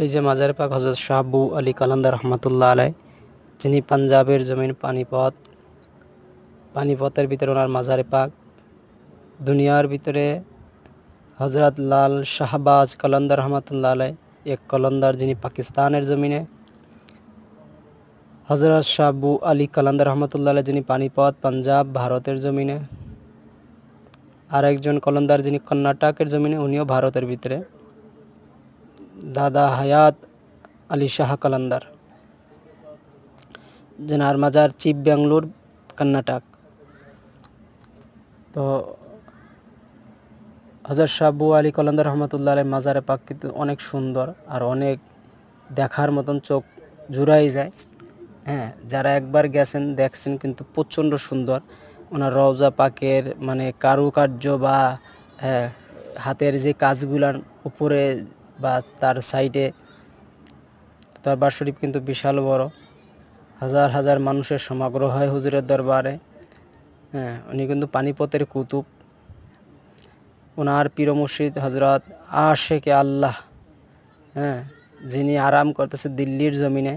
এই যে মাজারে পাক হযরত শাহ আবু আলী কালান্দার রহমাতুল্লাহ আলাই, যিনি পাঞ্জাবের জমিন পানিপথের ভিতরে ওনার মাজারে পাক। দুনিয়ার ভিতরে হজরত লাল শাহবাজ কালান্দার রহমাতুল্লাহ আলাই এক কলন্দার, যিনি পাকিস্তানের জমিনে। হজরত শাহ আবু আলী কালান্দার রহমাতুল্লাহ আলাই, যিনি পানিপথ পাঞ্জাব ভারতের জমিনে। আর একজন কলন্দার যিনি কর্ণাটকের জমিনে, উনিও ভারতের ভিতরে, দাদা হায়াত আলী শাহ কালান্দার, যেনার মাজার চিপ ব্যাঙ্গালোর, কর্ণাটক। তো হযরত শাহ আবু আলী কালান্দার রহমাতুল্লাহ আলাইহির মাজারে পাক কিন্তু অনেক সুন্দর আর অনেক দেখার মতন, চোখ জুড়াই যায়। হ্যাঁ, যারা একবার গেছেন দেখছেন কিন্তু প্রচণ্ড সুন্দর। ওনার রওজা পাকের মানে কারুকার্য বা হাতের যে কাজগুলার উপরে বা তার সাইডে, দরবার শরীফ কিন্তু বিশাল বড়। হাজার হাজার মানুষের সমাগম হয় হুজুরের দরবারে। হ্যাঁ, উনি কিন্তু পানিপথের কুতুব। ওনার পীর মুর্শিদ হজরত আশেকে আল্লাহ, হ্যাঁ, যিনি আরাম করতেছে দিল্লির জমিনে,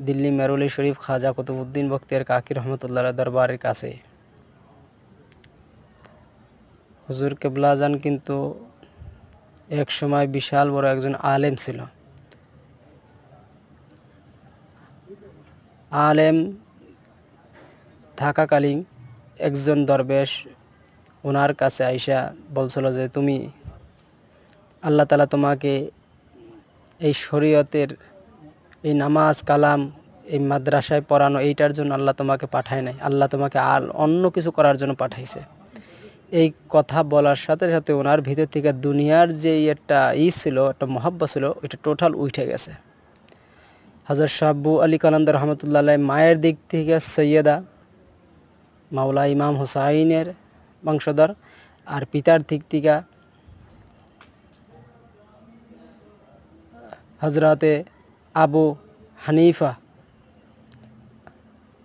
দিল্লি মেরুলি শরীফ খাজা কুতুবউদ্দিন বখতিয়ার কাকি রহমতুল্লাহ দরবারের কাছে। হুজুর কেবলাজান কিন্তু এক সময় বিশাল বড় একজন আলেম ছিল। আলেম থাকাকালীন একজন দরবেশ ওনার কাছে আইসা বলছিল যে, তুমি আল্লাহ তাআলা তোমাকে এই শরীয়তের এই নামাজ কালাম এই মাদ্রাসায় পড়ানো, এইটার জন্য আল্লাহ তোমাকে পাঠায় নাই, আল্লাহ তোমাকে অন্য কিছু করার জন্য পাঠাইছে। এই কথা বলার সাথে সাথে ওনার ভিতর থেকে দুনিয়ার যে একটা ছিল, একটা মহাব্বত ছিল, ওইটা টোটাল উঠে গেছে। হযরত শাহ আবু আলী কালান্দার রহমতুল্লাহ আলাইহি মায়ের দিক থেকে সৈয়দা মাওলা ইমাম হুসাইনের বংশধর, আর পিতার দিক থেকে হজরতে আবু হানিফা,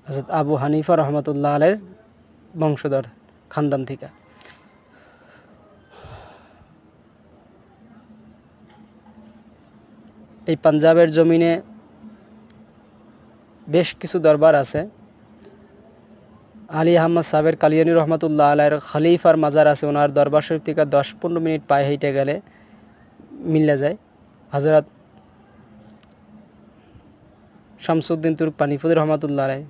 হযরত আবু হানিফা রহমতুল্লাহ আলাইহির বংশধর খানদান থেকে। এই পাঞ্জাবের জমিনে বেশ কিছু দরবার আছে। আলী আহমদ সাবের কালিয়ানী রহমতুল্লাহ আলাইহির খলিফার মাজার আছে। ওনার দরবার শরীফ থেকে 10-15 মিনিট পায়ে হেঁটে গেলে মিলে যায়। হজরত শামসুদ্দিন তুর্ক পানিপথী রহমতুল্লাহ আলাইহি,